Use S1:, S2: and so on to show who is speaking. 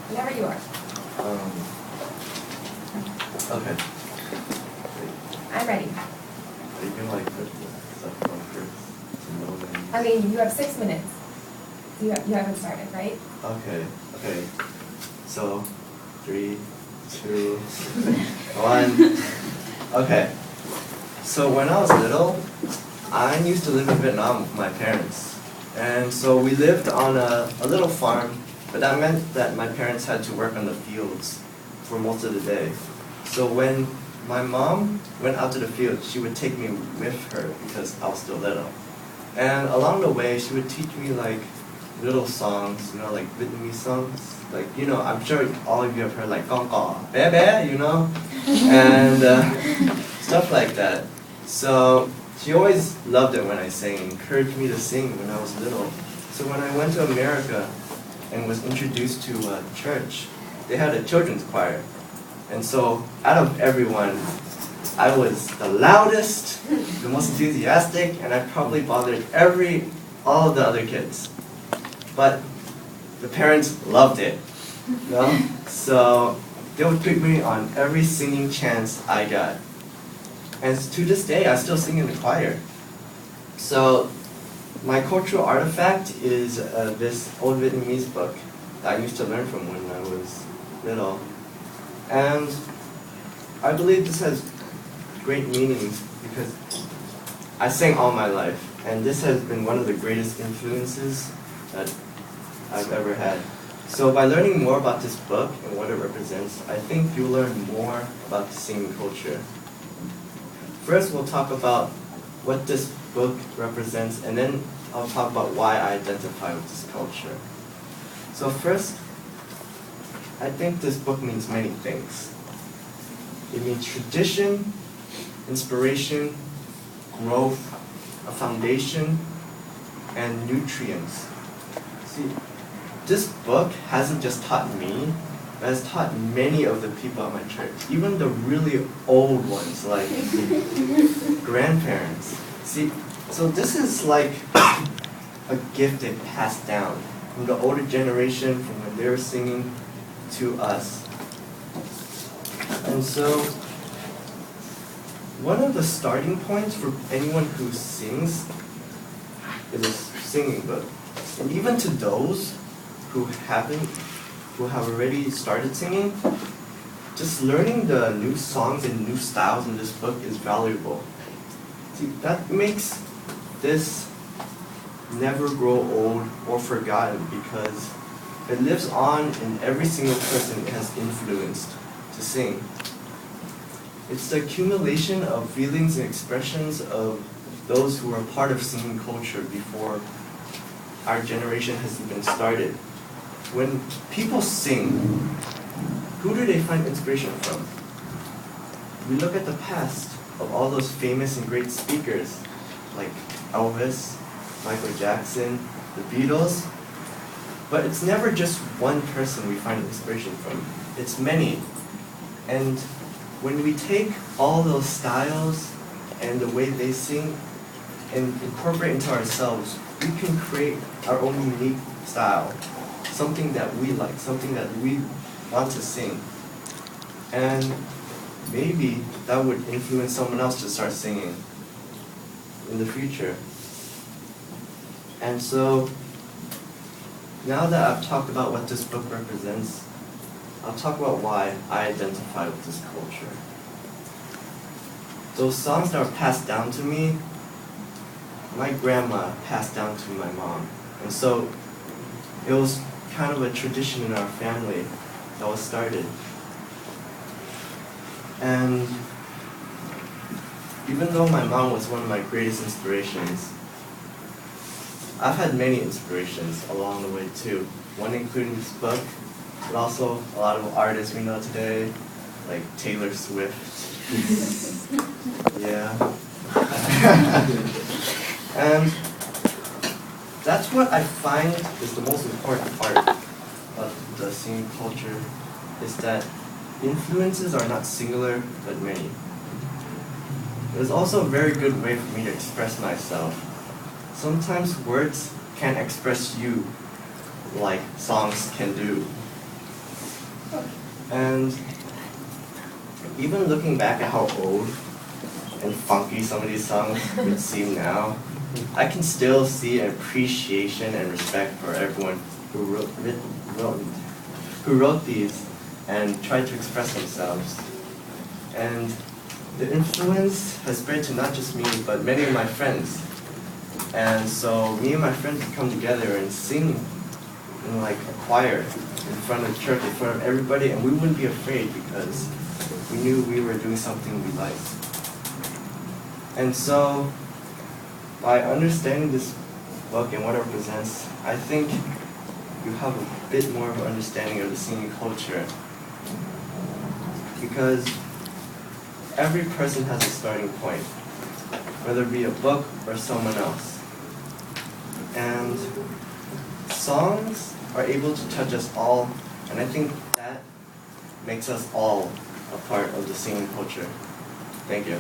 S1: Whenever you are.
S2: Okay.
S1: I'm ready.
S2: You can like put the stuff on first to know that.
S1: I mean, you have 6 minutes. You haven't started, right?
S2: Okay. So, 3, 2, 1. Okay. So when I was little, I used to live in Vietnam with my parents. And so we lived on a little farm, but that meant that my parents had to work on the fields for most of the day. So when my mom went out to the field, she would take me with her because I was still little. And along the way, she would teach me like little songs, like Vietnamese songs. Like, I'm sure all of you have heard like "Con cò, bé bé," and stuff like that. So she always loved it when I sang, encouraged me to sing when I was little. So when I went to America and was introduced to a church, they had a children's choir. And so out of everyone, I was the loudest, the most enthusiastic, and I probably bothered all of the other kids. But the parents loved it, So they would pick me on every singing chance I got. And to this day, I still sing in the choir. So my cultural artifact is this old Vietnamese book that I used to learn from when I was little. And I believe this has great meaning because I sang all my life, and this has been one of the greatest influences that I've ever had. So by learning more about this book and what it represents, I think you'll learn more about the singing culture. First, we'll talk about what this book represents, and then I'll talk about why I identify with this culture. So first, I think this book means many things. It means tradition, inspiration, growth, a foundation, and nutrients. See, this book hasn't just taught me, but has taught many of the people at my church, even the really old ones, like grandparents. See, so this is like a gift they passed down from the older generation, from when they were singing, to us. And so, one of the starting points for anyone who sings is a singing book. And even to those who have already started singing, just learning the new songs and new styles in this book is valuable. See, that makes this never grow old or forgotten because it lives on in every single person it has influenced to sing. It's the accumulation of feelings and expressions of those who are part of singing culture before our generation has even started. When people sing, who do they find inspiration from? We look at the past of all those famous and great speakers like Elvis, Michael Jackson, the Beatles. But it's never just one person we find inspiration from. It's many. And when we take all those styles and the way they sing and incorporate into ourselves, we can create our own unique style, something that we like, something that we want to sing. And maybe that would influence someone else to start singing in the future. And so, now that I've talked about what this book represents, I'll talk about why I identify with this culture. Those songs that were passed down to me, my grandma passed down to my mom. And so it was kind of a tradition in our family that was started. And even though my mom was one of my greatest inspirations, I've had many inspirations along the way too. One including this book, but also a lot of artists we know today, like Taylor Swift. Yeah. And that's what I find is the most important part of the singing culture, is that influences are not singular, but many. It was also a very good way for me to express myself. Sometimes words can't express you like songs can do. And even looking back at how old and funky some of these songs would seem now, I can still see an appreciation and respect for everyone who wrote these and tried to express themselves. And the influence has spread to not just me, but many of my friends. And so me and my friends would come together and sing in like a choir in front of church, in front of everybody, and we wouldn't be afraid because we knew we were doing something we liked. And so, by understanding this book and what it represents, I think you have a bit more of an understanding of the singing culture. Because every person has a starting point, whether it be a book or someone else. And songs are able to touch us all, and I think that makes us all a part of the singing culture. Thank you.